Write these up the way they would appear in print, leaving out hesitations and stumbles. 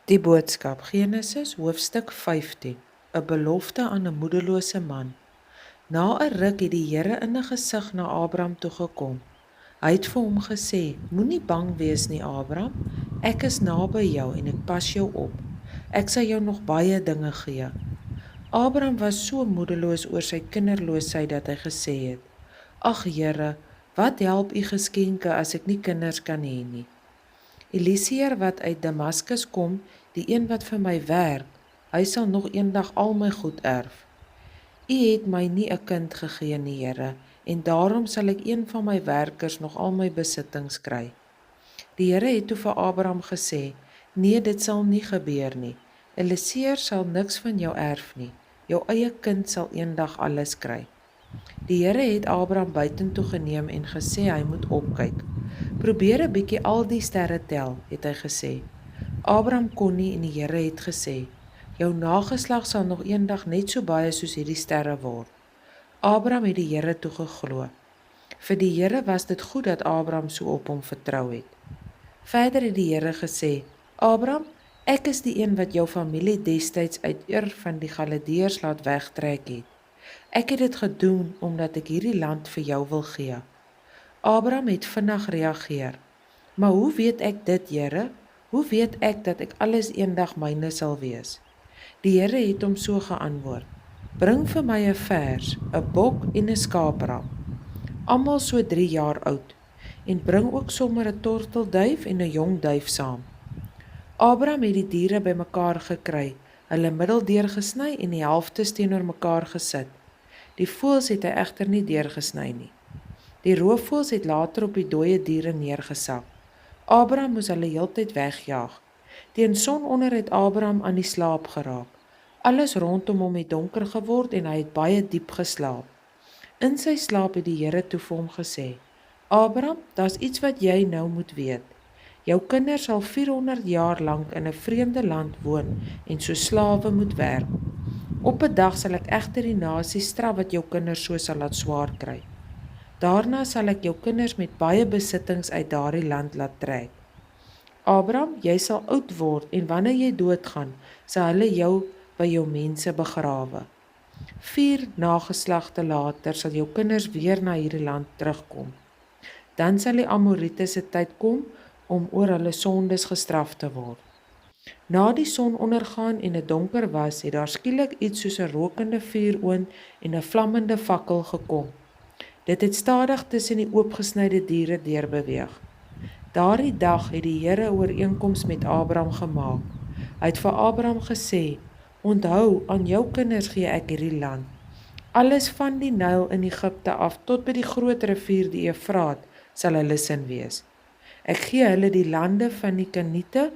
Die boodskap, Genesis hoofstuk 15, 'n belofte aan 'n moederlose man. Na 'n ruk het die Here in 'n gesig na Abraham toe gekom. Hy het vir hom gesê: "Moenie bang wees nie, Abraham. Ek is naby jou en ek pas jou op. Ek sal jou nog baie dinge gee." Abraham was so moedeloos oor sy kinderloosheid dat hy gesê het: "Ag Here, wat help u geskenke as ek nie kinders kan hê nie? Eliezer wat uit Damaskus kom, die een wat vir my werk, hy sal nog eendag al my goed erf. U het my nie 'n kind gegee nie, Here, en daarom sal ek een van my werkers nog al my besittings kry." Die Here het toe vir Abraham gesê: "Nee, dit sal nie gebeur nie. Eliezer sal niks van jou erf nie. Jou eie kind sal eendag alles kry." Die Here het Abraham buitentoe geneem en gesê hy moet opkyk. "Probeer 'n bietjie al die sterre tel," het hy gesê. Abraham kon nie en die Here het gesê: "Jou nageslag sal nog eendag net so baie soos hierdie sterre word." Abraham het die Here toe geglo. Vir die Here was dit goed dat Abraham so op hom vertrou het. Verder het die Here gesê: "Abraham, ek is die een wat jou familie destyds uit Ur van die Galdeërs laat wegtrek het. Ek het dit gedoen omdat ek hierdie land vir jou wil gee." Abraham het vinnig reageer: "Maar hoe weet ek dit, Here? Hoe weet ek dat ek alles eendag myne sal wees?" Die Here het hom so geantwoord: "Bring vir my 'n vers, 'n bok en 'n skaapram, almal so 3 jaar oud, en bring ook sommer 'n tortelduif en 'n jong duif saam." Abraham het die diere bymekaar gekry, hulle middel deurgesny en die helftes teenoor mekaar gesit. Die voëls het hy egter nie deurgesny nie. Die roofvoëls het later op die dooie diere neergesak. Abraham moes hulle heeltyd wegjaag. Teen sononder het Abraham aan die slaap geraak. Alles rondom hom het donker geword en hy het baie diep geslaap. In sy slaap het die Here toe vir hom gesê: "Abraham, daar's iets wat jy nou moet weet. Jou kinders sal 400 jaar lank in 'n vreemde land woon en so slawe moet werk. Op 'n dag sal ek egter die nasie straf wat jou kinders so sal laat swaar kry. Daarna sal ek jou kinders met baie besittings uit daardie land laat trek. Abraham, jy sal oud word en wanneer jy doodgaan, sal hulle jou by jou mense begrawe. 4 nageslagte later sal jou kinders weer na hierdie land terugkom. Dan sal die Amorite se tyd kom om oor hulle sondes gestraf te word." Na die son ondergaan en dit donker was, het daar skielik iets soos 'n rokende vuuroond en 'n vlammende fakkel gekom. Dit het stadig tussen die oopgesnyde diere deurbeweeg. Daardie dag het die Here 'n ooreenkoms met Abraham gemaak. Hy het vir Abraham gesê: "Onthou, aan jou kinders gee ek hierdie land. Alles van die Nyl in Egipte af tot by die groot rivier die Efraat sal hulle sin wees. Ek gee hulle die lande van die Keniete,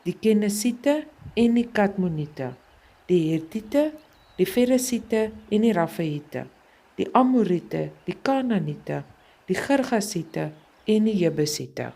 die Kenesiete en die Kadmoniete, die Hettiete, die Feresiete en die Rafaïte, die Amorite, die Kanaaniete, die Girgasiete en die Jebusiete."